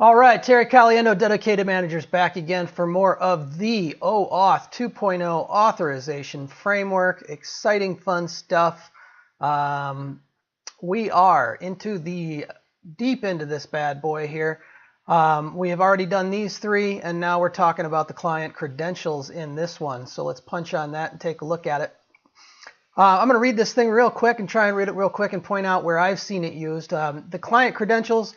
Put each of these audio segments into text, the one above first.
All right, Terry Caliendo, Dedicated Managers, back again for more of the OAuth 2.0 Authorization Framework. Exciting, fun stuff. We are deep into this bad boy here. We have already done these three, and now we're talking about the client credentials in this one. So let's punch on that and take a look at it. I'm going to read this thing real quick and try and read it real quick and point out where I've seen it used. The client credentials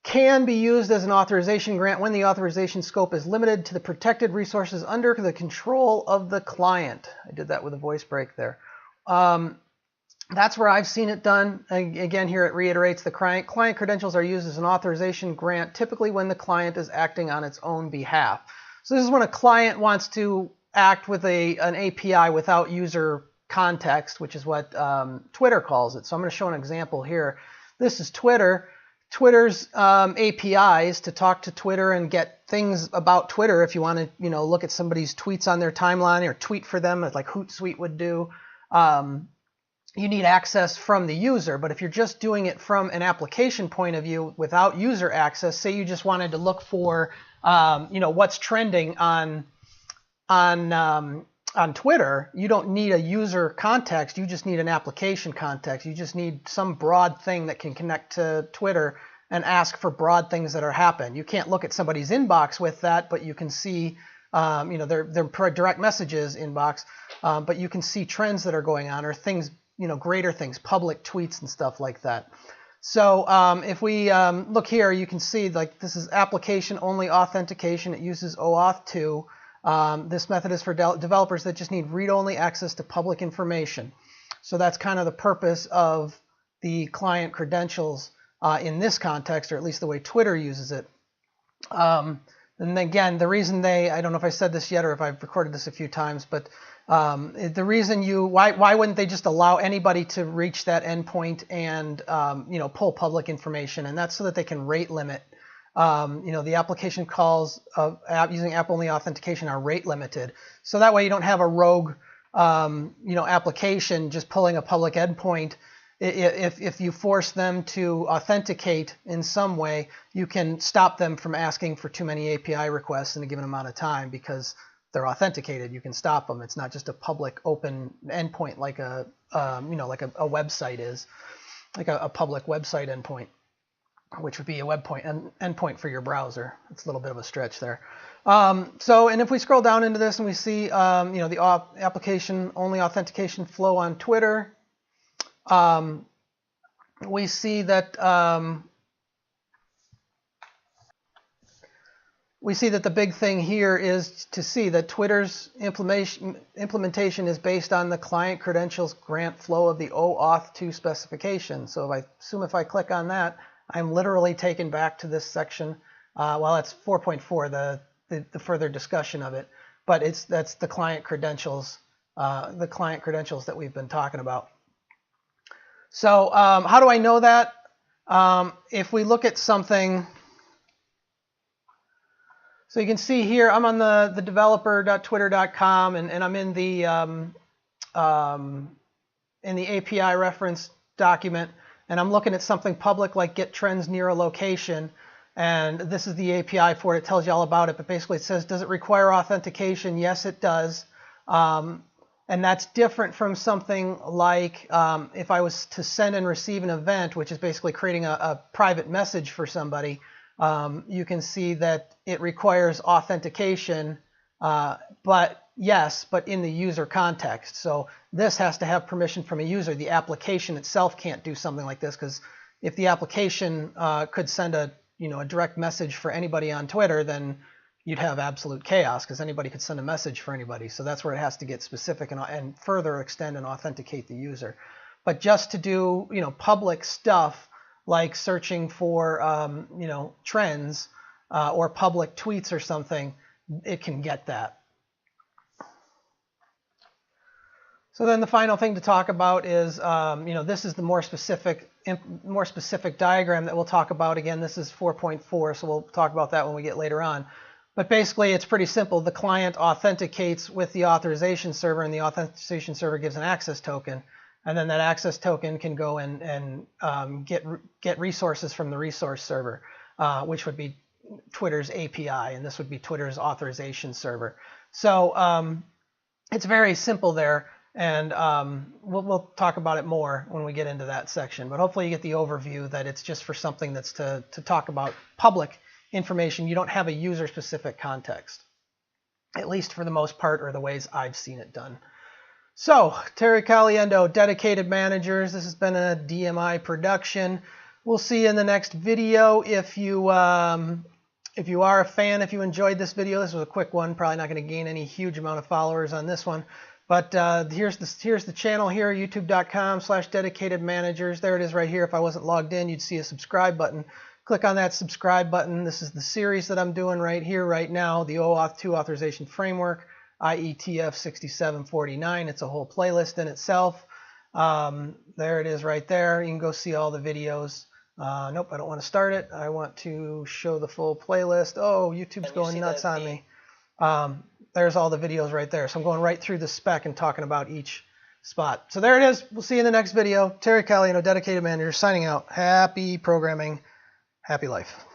can be used as an authorization grant when the authorization scope is limited to the protected resources under the control of the client. I did that with a voice break there. That's where I've seen it done. Again, here it reiterates the client credentials are used as an authorization grant, typically when the client is acting on its own behalf. So this is when a client wants to act with an API without user context, which is what Twitter calls it. So I'm going to show an example here. This is Twitter. Twitter's APIs to talk to Twitter and get things about Twitter. If you want to, look at somebody's tweets on their timeline or tweet for them, like Hootsuite would do, you need access from the user. But if you're just doing it from an application point of view without user access, say you just wanted to look for, what's trending on Twitter, you don't need a user context, you just need an application context. You just need some broad thing that can connect to Twitter and ask for broad things that are happening. You can't look at somebody's inbox with that, but you can see, their direct messages inbox, but you can see trends that are going on or things, greater things, public tweets and stuff like that. So if we look here, you can see like this is application only authentication. It uses OAuth 2. This method is for developers that just need read-only access to public information. So that's kind of the purpose of the client credentials in this context, or at least the way Twitter uses it. And again, the reason I don't know if I said this yet or if I've recorded this a few times, but the reason why wouldn't they just allow anybody to reach that endpoint and pull public information? And that's so that they can rate limit. The application calls using app-only authentication are rate limited. So that way you don't have a rogue, application just pulling a public endpoint. If you force them to authenticate in some way, you can stop them from asking for too many API requests in a given amount of time because they're authenticated. You can stop them. It's not just a public open endpoint like a website is, like a public website endpoint, which would be a endpoint for your browser. It's a little bit of a stretch there. And if we scroll down into this and we see, the application only authentication flow on Twitter, we see that the big thing here is to see that Twitter's implementation is based on the client credentials grant flow of the OAuth 2 specification. So if I click on that, I'm literally taken back to this section. That's 4.4, the further discussion of it, but that's the client credentials, that we've been talking about. So how do I know that? If we look at something, so you can see here, I'm on the developer.twitter.com, and I'm in the API reference document. And I'm looking at something public like get trends near a location, and this is the API for it. It tells you all about it, but basically it says, does it require authentication? Yes, it does. And that's different from something like if I was to send and receive an event, which is basically creating a private message for somebody, you can see that it requires authentication, but in the user context. So this has to have permission from a user. The application itself can't do something like this, because if the application could send a direct message for anybody on Twitter, then you'd have absolute chaos, because anybody could send a message for anybody. So that's where it has to get specific and further extend and authenticate the user. But just to do public stuff like searching for trends or public tweets or something, it can get that. So then the final thing to talk about is, this is the more specific diagram that we'll talk about. Again, this is 4.4, so we'll talk about that when we get later on. But basically, it's pretty simple. The client authenticates with the authorization server, and the authorization server gives an access token. And then that access token can go and get resources from the resource server, which would be Twitter's API, and this would be Twitter's authorization server. So it's very simple there, and we'll talk about it more when we get into that section. But hopefully you get the overview that it's just for something that's to talk about public information. You don't have a user-specific context, at least for the most part, or the ways I've seen it done. So, Terry Caliendo, Dedicated Managers. This has been a DMI production. We'll see you in the next video. If you are a fan, if you enjoyed this video, this was a quick one. Probably not going to gain any huge amount of followers on this one. But here's the channel here, youtube.com/dedicatedmanagers. There it is right here. If I wasn't logged in, you'd see a subscribe button. Click on that subscribe button. This is the series that I'm doing right here, right now, the OAuth 2 Authorization Framework, IETF 6749. It's a whole playlist in itself. There it is right there. You can go see all the videos. Nope, I don't want to start it. I want to show the full playlist. Oh, YouTube's going nuts on me. There's all the videos right there. So I'm going right through the spec and talking about each spot. So there it is. We'll see you in the next video. Terry Caliendo, Dedicated Manager, signing out. Happy programming. Happy life.